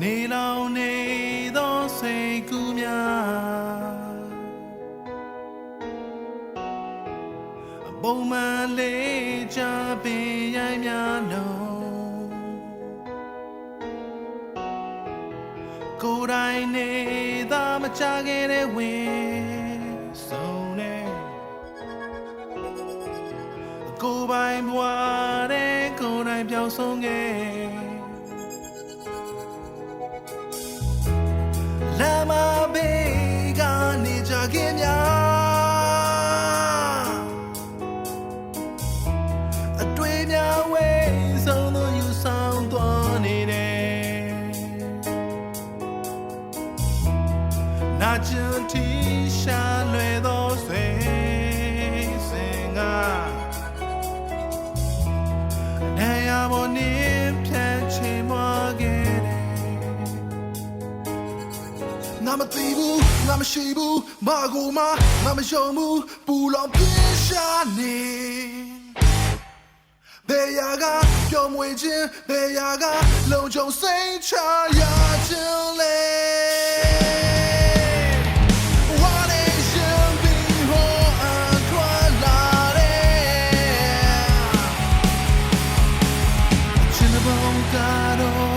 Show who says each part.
Speaker 1: နေလောင်နေသောစိတ်ကူးများပုံမှန်လေးချပင်ရိုင်းများလုံးကိုယ်တိုင်နေသာမချခဲ့တဲ့ဝင်ဆုံးနေကိုယ်ပိုင်ဘဝတဲ့ကိုယ်တိုင်ပြောင်းဆုံးခဲ့လမ်းမဘေးကနေကြခင်များအတွေ့များဝေးဆုံးသောယူဆောင်သွားနေတယ်နာကျင်တီရှာလွယ်သောဆွေစင်ကနေရမနေဖြန့်ချင်မခဲ့ငါမသိဘူးငါမရှိဘူးမကူမငါမယုံဘူးပူလောင်ပြင်းရှာနေဘယ်ရာကပျော်မွေခြင်းဘယ်ရာကလုံခြုံစိတ်ချရခြင်းလဲကတော့